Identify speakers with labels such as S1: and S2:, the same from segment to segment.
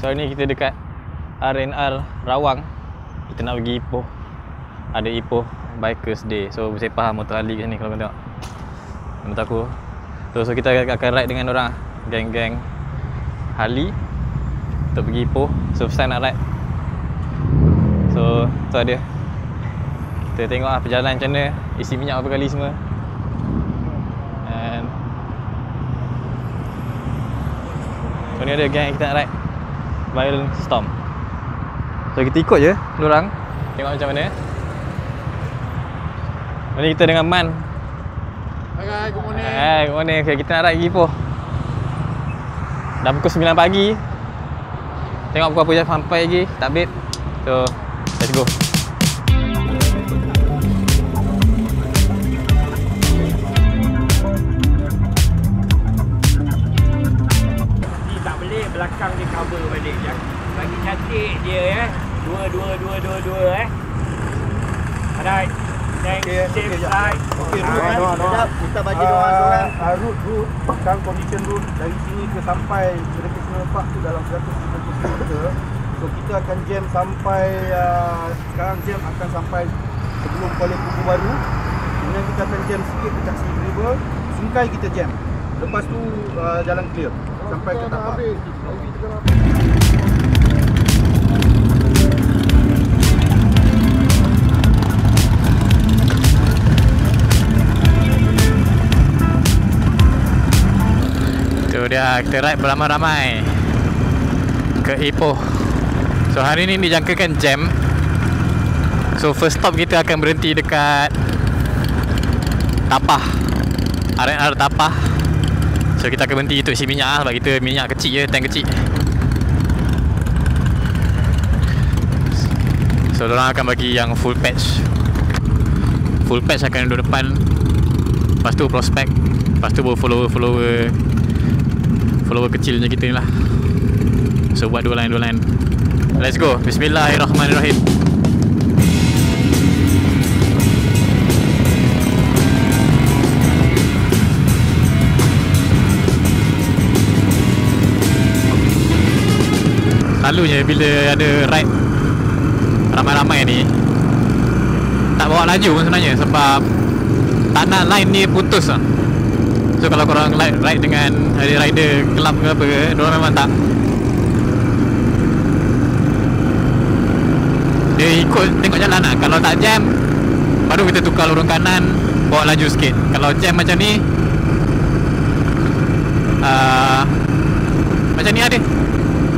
S1: So hari ni kita dekat RNR Rawang. Kita nak pergi Ipoh. Ada Ipoh Bikers Day. So saya faham motor Harley kat sini kalau kau tengok. Menurut aku. So kita akan ride dengan orang, geng-geng Harley untuk pergi Ipoh. So first time nak ride. So tu ada. Kita tengok lah perjalanan macam mana, isi minyak berapa kali semua. And so ni ada geng kita nak ride Violent Storm. So kita ikut je diorang, tengok macam mana. Ni kita dengan Man.
S2: Hai, good morning.
S1: Hai, good morning. Okay, kita nak ride pergi Ipoh. Dah pukul 9 pagi. Tengok pukul apa je sampai lagi, tak update. So, let's go.
S3: Ni tak boleh belakang dia cover balik je. Bagi cantik dia Dua Alright. Thanks. Safe flight.
S2: Okey, route kita bagi doang. Route sekarang condition route dari sini ke sampai National Park tu dalam 150 km. So kita akan jam sampai sekarang jam akan sampai sebelum Kuala Kubu Baru. Kemudian kita akan jam sikit dekat Sea River. Sungai kita jam. Lepas tu jalan clear sampai ke Tapak.
S1: Tu dia, kita ride beramai-ramai ke Ipoh. So hari ni dijangkakan jam. So first stop kita akan berhenti dekat Tapah, RNR Tapah. So kita akan berhenti untuk isi minyak lah, sebab kita minyak kecil je, tank kecil. So diorang akan bagi yang full patch. Full patch akan duduk depan. Lepas tu prospek. Lepas tu baru follower kecil macam kita ni lah. So buat dua line. Let's go. Bismillahirrahmanirrahim. Selalunya bila ada ride ramai-ramai ni, tak bawa laju pun sebenarnya, sebab tanah line ni putus lah. So kalau korang ride dengan rider kelab ke apa ke, diorang memang tak, dia ikut tengok jalan lah. Kalau tak jam, baru kita tukar lorong kanan, bawa laju sikit. Kalau jam macam ni, macam ni ada,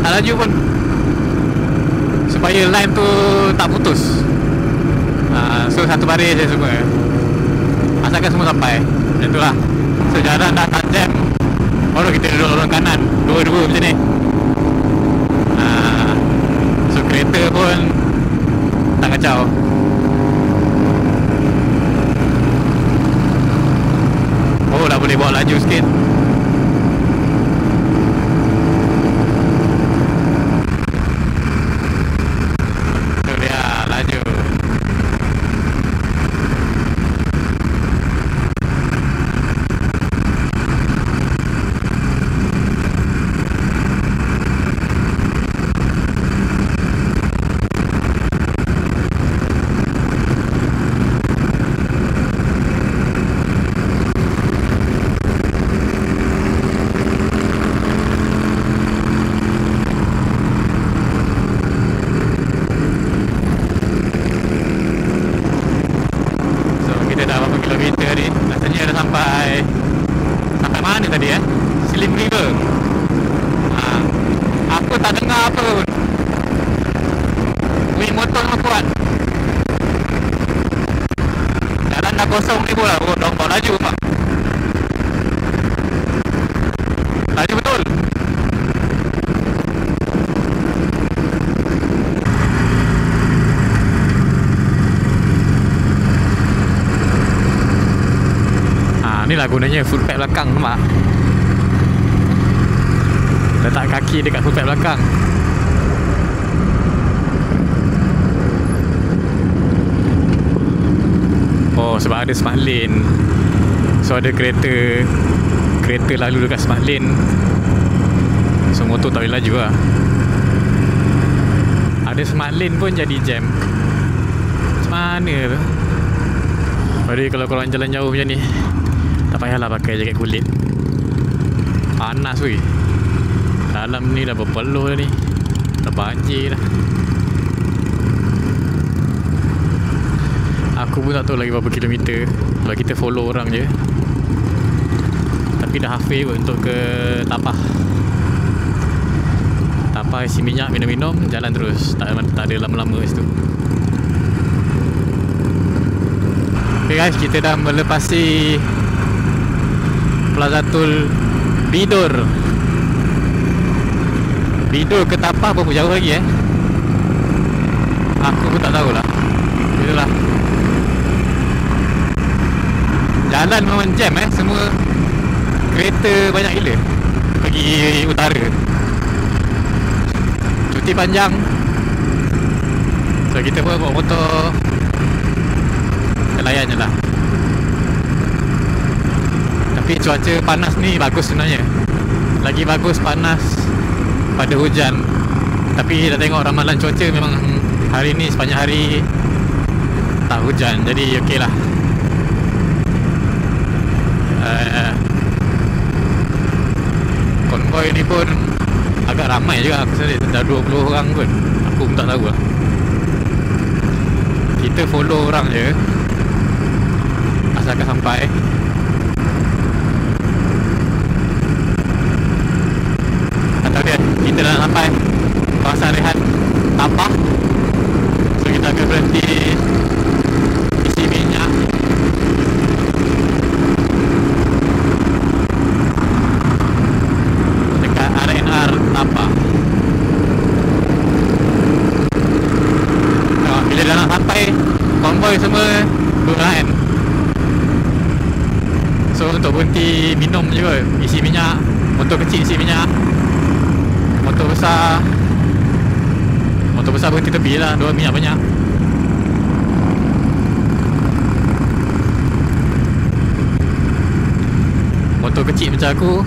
S1: tak laju pun, supaya line tu tak putus. So satu baris je semua, asalkan semua sampai. Macam tu lah. So jalan dah tak jam, baru kita duduk lorong kanan, dua-dua macam ni. So kereta pun tak kacau. Oh, dah boleh bawa laju sikit. Tu dia, laju. Sampai mana tadi Slim River. Aku tak dengar apa pun. Wih, motor memang kuat. Jalan dah kosong ni pula. Oh, dah bawa laju pak. Laju betul. Inilah gunanya full pack belakang, nampak? Letak kaki dekat full pack belakang. Oh, sebab ada smart lane. So ada kereta lalu dekat smart lane. So motor tak boleh laju lah. Ada smart lane pun jadi jam. Macam mana tu? Jadi kalau korang jalan jauh macam ni, tak payahlah pakai jaket kulit. Panas weh. Dalam ni dah berpeluh dah ni. Dah banjir dah. Aku pun tak tahu lagi berapa kilometer kalau kita follow orang je. Tapi dah halfway kot untuk ke Tapah. Tapah isi minyak, minum-minum, jalan terus. Tak ada lama-lama kat situ. Okay guys, kita dah melepasi Plazatul Bidur. Bidur ke Tapah berapa jauh lagi Aku pun tak tahulah. Itulah. Jalan memang jam semua kereta banyak gila pergi utara. Cuti panjang. So kita pun bawa motor layan je lah. Tapi cuaca panas ni bagus sebenarnya. Lagi bagus panas pada hujan. Tapi dah tengok ramalan cuaca memang hari ni sepanjang hari tak hujan. Jadi okey lah. Konvoi ni pun agak ramai juga. Aku rasa dah 20 orang pun. Aku pun tak tahu lah. Kita follow orang je asalkan sampai. Atau dia kita dah sampai kawasan rehat Tapah. So kita akan berhenti isi minyak. Dekat RNR Tapah. Bila dah nak sampai, konvoi semua berhenti. So untuk berhenti minum je kot, isi minyak. Motor kecil isi minyak. Motor besar berhenti tepi lah, dua minyak banyak. Motor kecil macam aku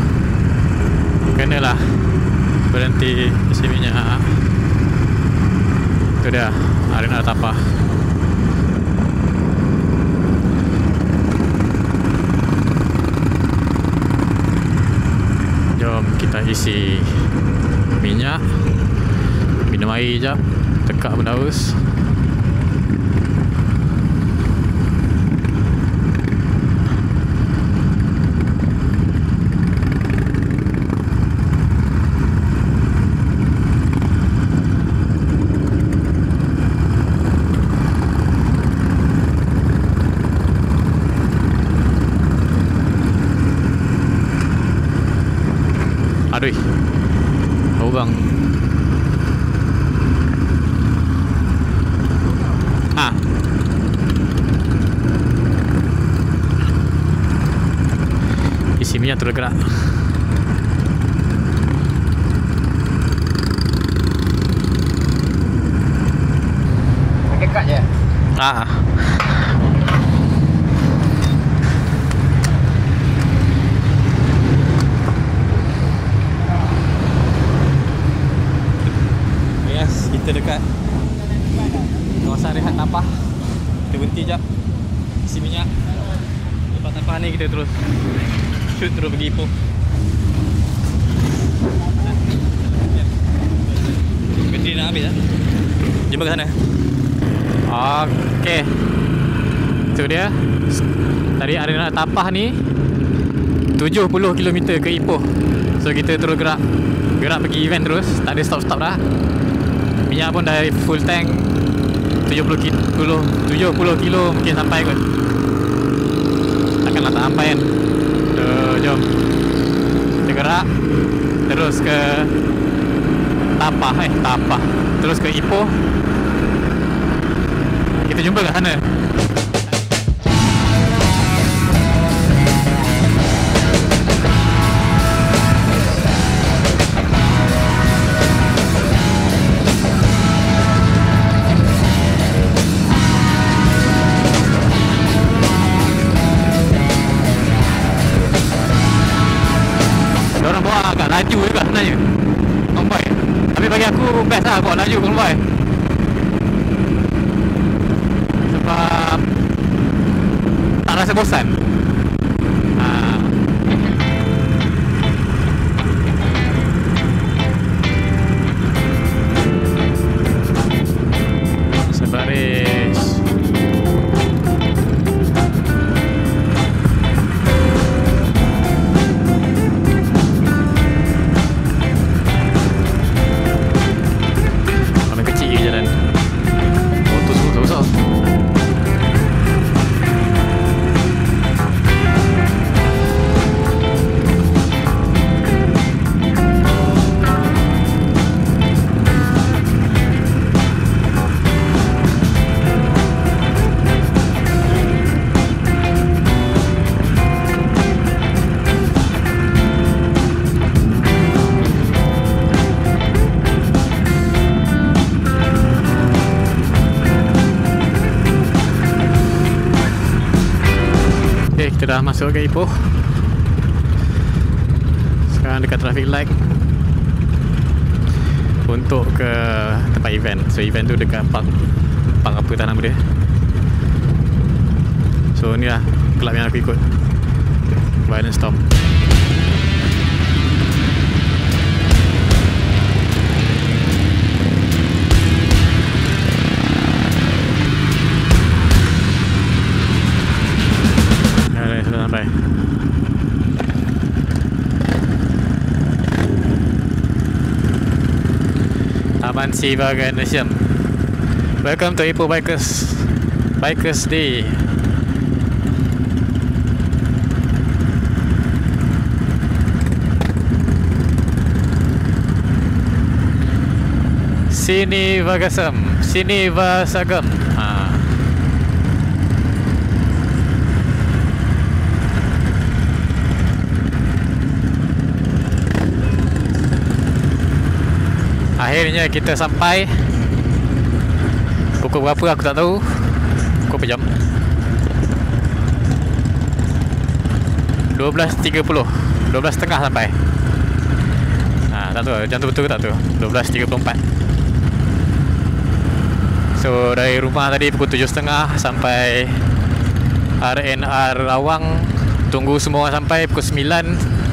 S1: kenalah berhenti isi minyak. Itu dia arena Tapah. Jom kita isi minyak. Minum air jap. Tekak pun haus. Aduh. Oh bang. Isi minyak terus gerak.
S2: Pakai kad je?
S1: Yes, kita dekat kawasan rehat Tapah. Kita berhenti jap, isi minyak. Lepas Tapah ni kita terus shoot terus pergi Ipoh. Bateri nak habis lah. Jumpa ke sana. Okey, itu dia. Dari arena Tapah ni 70 km ke Ipoh. So kita terus gerak pergi event terus. Tak ada stop-stop dah. Minyak pun dah full tank. 70 kilo mungkin sampai kot. Takkanlah tak sampai kan. Jom kita gerak terus ke Tapah terus ke Ipoh. Kita jumpa kat sana. Diorang bawa agak laju juga sebenarnya konvoi. Tapi bagi aku best lah bawa laju konvoi. rasa bosan. Sebaris. Mana kecil je jalan. Motor susah-susah. Kita dah masuk ke Ipoh. Sekarang dekat traffic light untuk ke tempat event. So event tu dekat park apa tak nama dia. So ni lah kelab yang aku ikut. Violent Storm. Sampai. Taman Siva Gymnasium. Welcome to Ipoh Bikers Day. Sini Vasagam. Akhirnya kita sampai. Pukul berapa aku tak tahu. Pukul berapa jam? 12.30. 12.30 sampai. Tak tahu jam tu betul ke tak tahu. 12.34. So dari rumah tadi pukul 7.30 sampai RNR Rawang. Tunggu semua orang sampai pukul 9.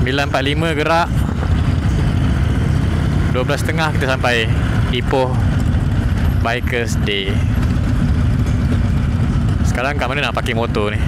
S1: 9.45 gerak. 12.30 kita sampai Ipoh Bikers Day. Sekarang kat mana nak parking motor ni?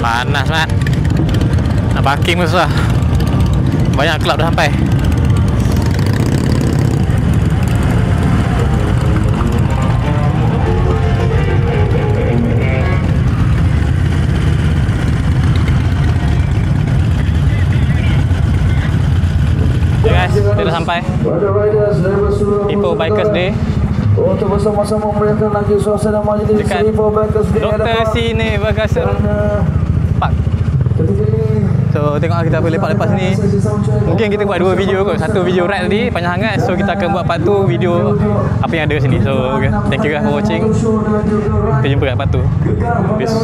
S1: Panas man. Nak parking pun susah. Banyak kelab dah sampai. Okay guys, kita dah sampai Ipoh Bikers Day.
S4: Untuk bersama-sama meriahkan lagi suasana majlis Ipoh Bikers Day.
S1: Dr. Sini Vagasam Park. So tengok kita boleh lepak-lepak sini. Mungkin kita buat 2 video kot. Satu video ride tadi panjang sangat. So kita akan buat part 2 video apa yang ada sini. So okay. Thank you guys for watching. Kita jumpa kat part 2. Peace.